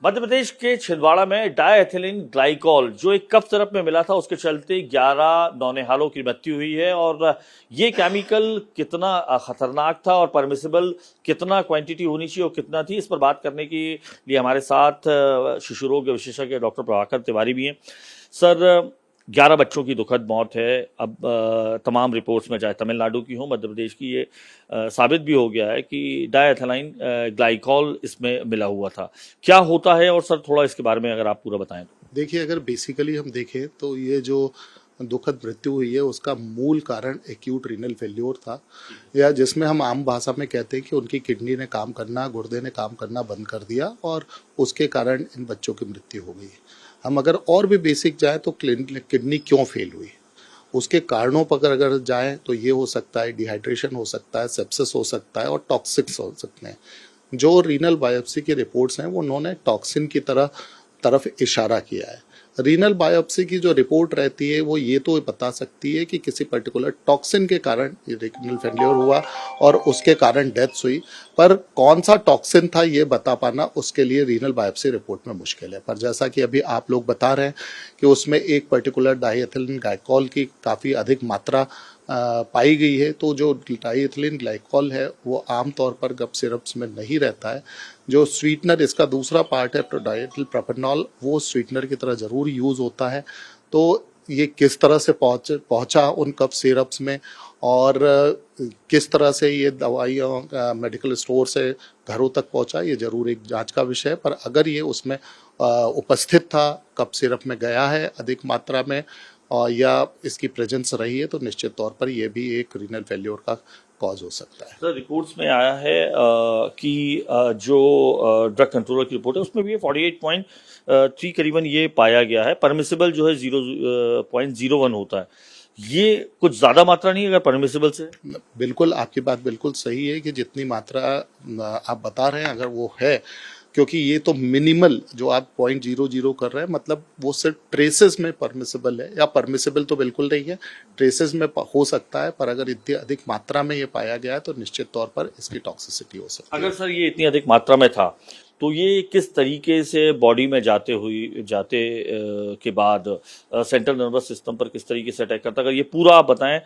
मध्य प्रदेश के छिंदवाड़ा में डायएथिलीन ग्लाइकॉल जो एक कफ सिरप में मिला था, उसके चलते 11 नौनिहालों की मृत्यु हुई है। और ये केमिकल कितना खतरनाक था और परमिसिबल कितना क्वांटिटी होनी चाहिए और कितना थी, इस पर बात करने के लिए हमारे साथ शिशु रोग विशेषज्ञ डॉक्टर प्रभाकर तिवारी भी हैं। सर, 11 बच्चों की दुखद मौत है। अब तमाम रिपोर्ट्स में, चाहे तमिलनाडु की हो, मध्य प्रदेश की, ये साबित भी हो गया है कि डायएथिलीन ग्लाइकॉल इसमें मिला हुआ था। क्या होता है, और सर थोड़ा इसके बारे में अगर आप पूरा बताएं तो। देखिए, अगर बेसिकली हम देखें तो ये जो दुखद मृत्यु हुई है उसका मूल कारण एक्यूट रीनल फेल्योर था, या जिसमें हम आम भाषा में कहते हैं कि उनकी किडनी ने काम करना, गुर्दे ने काम करना बंद कर दिया और उसके कारण इन बच्चों की मृत्यु हो गई। हम अगर और भी बेसिक जाए तो किडनी क्यों फेल हुई, उसके कारणों पर अगर जाएं तो ये हो सकता है डिहाइड्रेशन हो सकता है, सेप्सिस हो सकता है और टॉक्सिक्स हो सकते हैं। जो रीनल बायोप्सी की रिपोर्ट्स हैं वो उन्होंने टॉक्सिन की तरफ इशारा किया है। रीनल बायोप्सी की जो रिपोर्ट रहती है वो ये तो बता सकती है कि किसी पर्टिकुलर टॉक्सिन के कारण रीनल फेल्योर हुआ और उसके कारण डेथ हुई, पर कौन सा टॉक्सिन था ये बता पाना उसके लिए रीनल बायोप्सी रिपोर्ट में मुश्किल है। पर जैसा कि अभी आप लोग बता रहे हैं कि उसमें एक पर्टिकुलर डायएथिलीन ग्लाइकॉल की काफ़ी अधिक मात्रा पाई गई है, तो जो डायएथिलीन ग्लाइकॉल है वो आमतौर पर गप सिरप्स में नहीं रहता है। जो स्वीटनर इसका दूसरा पार्ट है डायएथिल प्रोपेनॉल, वो स्वीटनर की तरह ज़रूर यूज़ होता है। तो ये किस तरह से पहुंचा उन कप सिरप्स में और किस तरह से ये दवाइयाँ मेडिकल स्टोर से घरों तक पहुंचा, ये ज़रूर एक जांच का विषय है। पर अगर ये उसमें उपस्थित था, कप सिरप में गया है अधिक मात्रा में या इसकी प्रेजेंस रही है, तो निश्चित तौर पर यह भी एक रीनल फेल्योर का कॉज हो सकता है। सर, रिपोर्ट्स में आया है कि जो ड्रग कंट्रोलर की रिपोर्ट है उसमें भी 48.3 करीबन ये पाया गया है। परमिसिबल जो है 0.01 होता है। ये कुछ ज़्यादा मात्रा नहीं है अगर परमिसिबल से? बिल्कुल, आपकी बात बिल्कुल सही है कि जितनी मात्रा आप बता रहे हैं अगर वो है, क्योंकि ये तो मिनिमल जो आप 0.00 कर रहे हैं, मतलब वो सिर्फ ट्रेसेस में परमिसिबल है, या परमिसिबल तो बिल्कुल नहीं है, ट्रेसेस में हो सकता है, पर अगर इतनी अधिक मात्रा में ये पाया गया है तो निश्चित तौर पर इसकी टॉक्सिसिटी हो सकती है। अगर सर ये इतनी अधिक मात्रा में था तो ये किस तरीके से बॉडी में जाते के बाद सेंट्रल नर्वस सिस्टम पर किस तरीके से अटैक करता है? अगर ये पूरा आप बताएं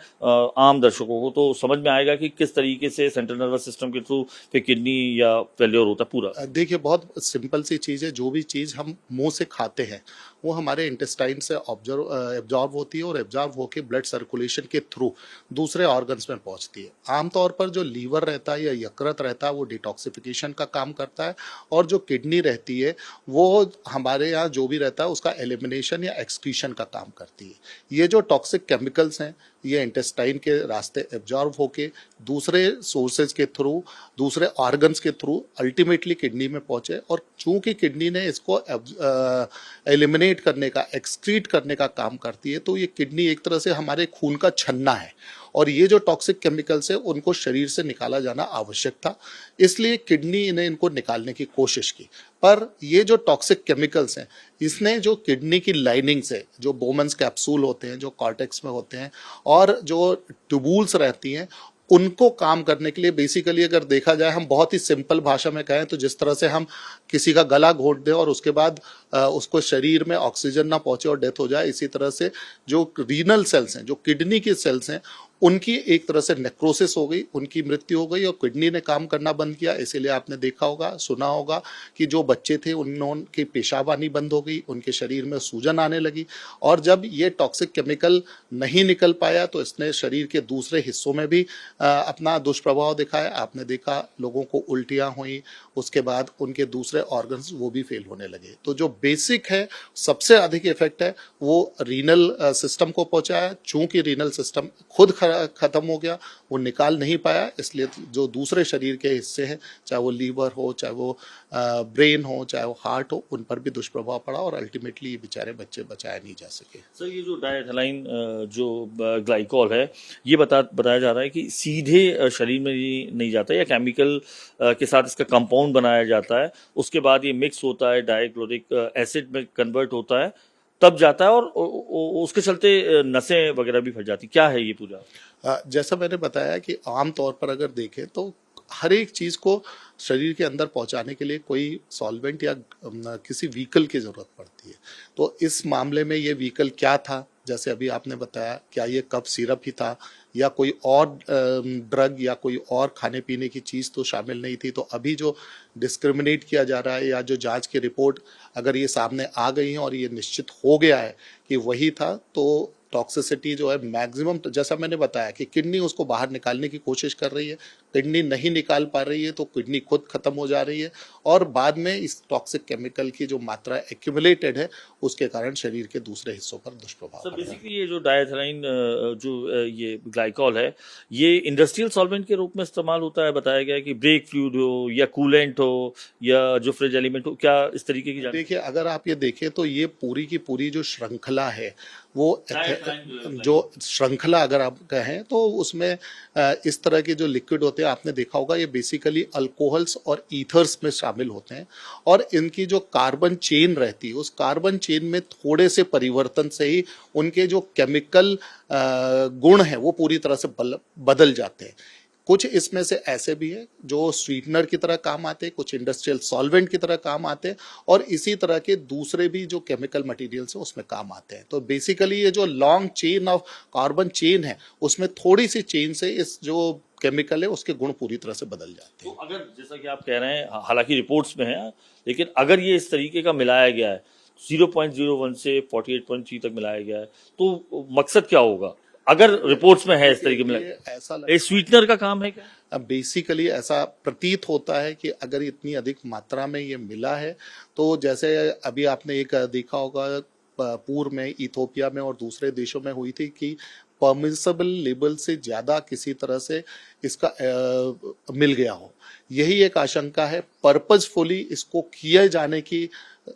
आम दर्शकों को, तो समझ में आएगा कि किस तरीके से सेंट्रल नर्वस सिस्टम के थ्रू फिर किडनी या फेल्योर होता है पूरा। देखिए, बहुत सिंपल सी चीज़ है। जो भी चीज़ हम मुंह से खाते हैं वो हमारे इंटेस्टाइन से एब्जॉर्ब होती है और एब्जॉर्ब होकर ब्लड सर्कुलेशन के थ्रू दूसरे ऑर्गन्स में पहुंचती है। आमतौर पर जो लीवर रहता है या यकृत रहता है वो डिटॉक्सिफिकेशन का काम करता है, और जो किडनी रहती है वो हमारे यहाँ जो भी रहता है उसका एलिमिनेशन या एक्सक्रीशन का काम करती है। ये जो टॉक्सिक केमिकल्स हैं ये इंटेस्टाइन के रास्ते एब्जॉर्ब होके दूसरे सोर्सेज के थ्रू, दूसरे ऑर्गन्स के थ्रू अल्टीमेटली किडनी में पहुंचे, और चूंकि किडनी ने इसको एलिमिनेट करने का, एक्सक्रीट करने का काम करती है, तो ये किडनी एक तरह से हमारे खून का छन्ना है, और ये जो टॉक्सिक केमिकल्स है उनको शरीर से निकाला जाना आवश्यक था, इसलिए किडनी ने इनको निकालने की कोशिश की। पर ये जो टॉक्सिक केमिकल्स हैं इसने जो किडनी की लाइनिंग से, जो बोमन्स कैप्सूल होते हैं जो कॉर्टेक्स में होते हैं और जो ट्यूबुल्स रहती हैं, उनको काम करने के लिए, बेसिकली अगर देखा जाए, हम बहुत ही सिंपल भाषा में कहें तो जिस तरह से हम किसी का गला घोंट दें और उसके बाद उसको शरीर में ऑक्सीजन ना पहुंचे और डेथ हो जाए, इसी तरह से जो रीनल सेल्स हैं, जो किडनी के सेल्स हैं, उनकी एक तरह से नेक्रोसिस हो गई, उनकी मृत्यु हो गई और किडनी ने काम करना बंद किया। इसीलिए आपने देखा होगा, सुना होगा कि जो बच्चे थे उनकी पेशाब आनी बंद हो गई, उनके शरीर में सूजन आने लगी, और जब ये टॉक्सिक केमिकल नहीं निकल पाया तो इसने शरीर के दूसरे हिस्सों में भी अपना दुष्प्रभाव दिखाया। आपने देखा लोगों को उल्टियाँ हुई, उसके बाद उनके दूसरे ऑर्गन्स वो भी फेल होने लगे। तो जो बेसिक है, सबसे अधिक इफेक्ट है वो रीनल सिस्टम को पहुंचाया। चूंकि रीनल सिस्टम खुद खत्म हो गया, वो निकाल नहीं पाया, इसलिए जो दूसरे शरीर के हिस्से हैं, चाहे वो लीवर हो, चाहे वो ब्रेन हो, चाहे वो हार्ट हो, उन पर भी दुष्प्रभाव पड़ा और अल्टीमेटली ये बेचारे बच्चे बचाए नहीं जा सके। सर, ये जो डायएथिलीन जो ग्लाइकॉल है, ये बताया जा रहा है कि सीधे शरीर में ये नहीं जाता, या केमिकल के साथ इसका कंपाउंड बनाया जाता है, उसके बाद ये मिक्स होता है, डाइक्लोरिक एसिड में कन्वर्ट होता है, तब जाता है, और उसके चलते नसें वगैरह भी फट जाती। क्या है ये पूरा? जैसा मैंने बताया कि आम तौर पर अगर देखें तो हर एक चीज़ को शरीर के अंदर पहुंचाने के लिए कोई सॉल्वेंट या किसी व्हीकल की ज़रूरत पड़ती है। तो इस मामले में ये व्हीकल क्या था, जैसे अभी आपने बताया, क्या ये कफ सिरप ही था या कोई और ड्रग या कोई और खाने पीने की चीज़ तो शामिल नहीं थी। तो अभी जो डिस्क्रिमिनेट किया जा रहा है या जो जांच की रिपोर्ट अगर ये सामने आ गई है और ये निश्चित हो गया है कि वही था, तो टॉक्सिसिटी जो है मैक्सिमम, जैसा मैंने बताया कि किडनी उसको बाहर निकालने की कोशिश कर रही है, किडनी नहीं निकाल पा रही है तो किडनी खुद खत्म हो जा रही है और बाद में इस टॉक्सिक केमिकल की जो मात्रा एक्यूमुलेटेड है उसके कारण शरीर के दूसरे हिस्सों पर दुष्प्रभाव सर पड़ रहा है। बेसिकली ये जो डायथेलाइन ये ग्लाइकॉल है, ये इंडस्ट्रियल सॉल्वेंट के रूप में इस्तेमाल होता है। बताया गया है कि ब्रेक फ्लूइड हो या कूलेंट हो या जो फ्रिज एलिमेंट हो, क्या इस तरीके की जानकारी? देखिए, अगर आप ये देखें तो ये पूरी की पूरी जो श्रृंखला है वो डायथेलाइन जो श्रृंखला अगर आप कहें तो उसमें इस तरह के जो लिक्विड होते हैं, आपने देखा होगा, ये बेसिकली अल्कोहल्स और ईथर्स में शामिल होते हैं और इनकी जो कार्बन चेन रहती है उस कार्बन चेन में थोड़े से परिवर्तन से ही उनके जो केमिकल गुण हैं वो पूरी तरह से बदल जाते हैं। कुछ इसमें से ऐसे भी हैं जो स्वीटनर की तरह काम आते हैं, कुछ इंडस्ट्रियल सॉल्वेंट की तरह काम आते हैं और इसी तरह के दूसरे भी जो केमिकल मटेरियल्स हैं उसमें काम आते हैं। तो बेसिकली ये जो long chain of carbon chain है उसमें थोड़ी सी चेन से इस जो केमिकल है उसके गुण पूरी तरह से बदल जाते हैं। तो अगर जैसा कि आप कह रहे हैं, हालांकि रिपोर्ट्स में है, लेकिन अगर ये इस तरीके का मिलाया गया है 0.01 से 48.3 तक मिलाया गया है, तो मकसद क्या होगा अगर रिपोर्ट्स में है इस तरीके में? ऐसा ये स्वीटनर का काम है क्या? बेसिकली ऐसा प्रतीत होता है कि अगर इतनी अधिक मात्रा में ये मिला है तो जैसे अभी आपने एक देखा होगा पूर्व में इथोपिया में और दूसरे देशों में हुई थी कि परमिसेबल लेवल से ज़्यादा किसी तरह से इसका मिल गया हो। यही एक आशंका है। पर्पजफुली इसको किए जाने की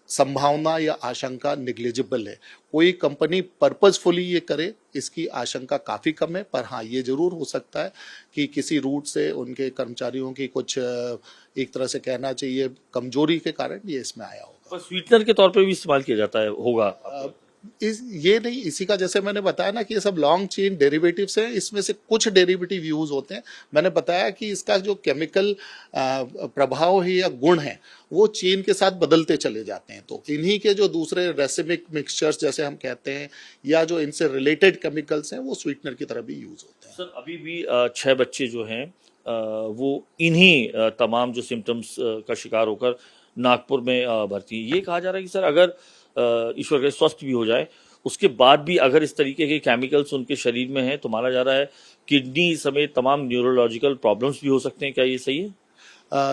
संभावना या आशंका निग्लिजिबल है। कोई कंपनी पर्पजफुली ये करे इसकी आशंका काफ़ी कम है, पर हाँ ये जरूर हो सकता है कि किसी रूट से उनके कर्मचारियों की कुछ एक तरह से कहना चाहिए कमजोरी के कारण ये इसमें आया होगा। पर स्वीटनर के तौर पे भी इस्तेमाल किया जाता है होगा? ये नहीं, इसी का जैसे मैंने बताया ना कि ये सब लॉन्ग चेन डेरिवेटिव्स हैं, इसमें से कुछ डेरिवेटिव यूज होते हैं। मैंने बताया कि इसका जो केमिकल प्रभाव है या गुण है वो चेन के साथ बदलते चले जाते हैं। तो इन्हीं के जो दूसरे रेसिमिक मिक्सचर्स जैसे हम कहते हैं या जो इनसे रिलेटेड केमिकल्स हैं वो स्वीटनर की तरह भी यूज होते हैं। सर अभी भी 6 बच्चे जो हैं वो इन्हीं तमाम जो सिम्टम्स का शिकार होकर नागपुर में भर्ती हैं। ये कहा जा रहा है कि सर अगर ईश्वर करे स्वस्थ भी हो जाए उसके बाद भी अगर इस तरीके के केमिकल्स उनके शरीर में हैं तो माना जा रहा है किडनी समेत तमाम न्यूरोलॉजिकल प्रॉब्लम्स भी हो सकते हैं। क्या ये सही है?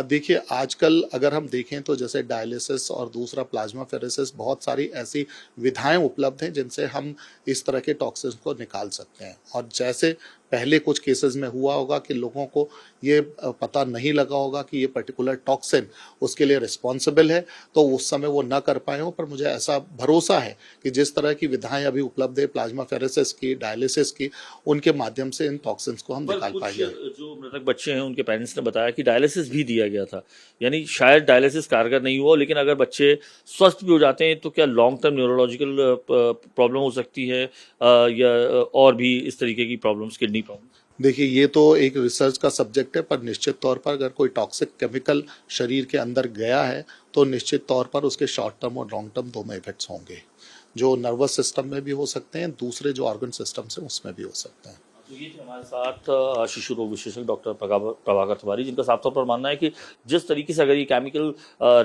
देखिए, आजकल अगर हम देखें तो जैसे डायलिसिस और दूसरा प्लाज्मा फेरेसिस, बहुत सारी ऐसी विधाएं उपलब्ध हैं जिनसे हम इस तरह के टॉक्सिन्स को निकाल सकते हैं। और जैसे पहले कुछ केसेस में हुआ होगा कि लोगों को ये पता नहीं लगा होगा कि ये पर्टिकुलर टॉक्सिन उसके लिए रिस्पॉन्सिबल है, तो उस समय वो ना कर पाए हों। पर मुझे ऐसा भरोसा है कि जिस तरह की विधाएं अभी उपलब्ध है प्लाज्मा फेरेसिस की, डायलिसिस की, उनके माध्यम से इन टॉक्सिन्स को हम निकाल पाएंगे। जो मृतक बच्चे हैं उनके पेरेंट्स ने बताया कि डायलिसिस भी दिया गया था, यानी शायद डायलिसिस कारगर नहीं हुआ, लेकिन अगर बच्चे स्वस्थ भी हो जाते हैं तो क्या लॉन्ग टर्म न्यूरोलॉजिकल प्रॉब्लम हो सकती है या और भी इस तरीके की प्रॉब्लम्स, किडनी प्रॉब्लम? देखिए, ये तो एक रिसर्च का सब्जेक्ट है, पर निश्चित तौर पर अगर कोई टॉक्सिक केमिकल शरीर के अंदर गया है तो निश्चित तौर पर उसके शॉर्ट टर्म और लॉन्ग टर्म दोनों इफेक्ट्स होंगे, जो नर्वस सिस्टम में भी हो सकते हैं, दूसरे जो ऑर्गन सिस्टम से उसमें भी हो सकते हैं। तो ये थे हमारे साथ शिशु रोग विशेषज्ञ डॉक्टर प्रभाकर तिवारी, जिनका साफ तौर पर मानना है कि जिस तरीके से अगर ये केमिकल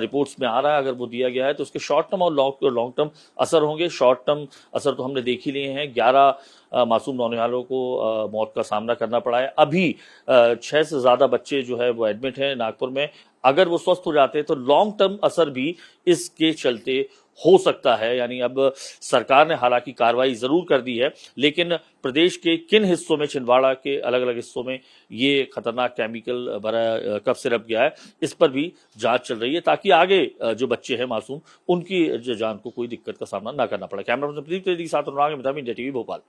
रिपोर्ट्स में आ रहा है, अगर वो दिया गया है तो उसके शॉर्ट टर्म और लॉन्ग टर्म असर होंगे। शॉर्ट टर्म असर तो हमने देख ही लिए हैं, 11 मासूम नौनिहालों को मौत का सामना करना पड़ा है। अभी 6 से ज़्यादा बच्चे जो है वो एडमिट हैं नागपुर में। अगर वो स्वस्थ हो जाते हैं तो लॉन्ग टर्म असर भी इसके चलते हो सकता है। यानी अब सरकार ने हालांकि कार्रवाई जरूर कर दी है, लेकिन प्रदेश के किन हिस्सों में, छिंदवाड़ा के अलग अलग हिस्सों में ये खतरनाक केमिकल भरा कफ सिरप गया है, इस पर भी जांच चल रही है ताकि आगे जो बच्चे हैं मासूम, उनकी जो जान को कोई दिक्कत का सामना ना करना पड़े। कैमरा पर्सन प्रदीप त्रिवेदी के साथ अनुराग मेहता, इंडिया टीवी भोपाल।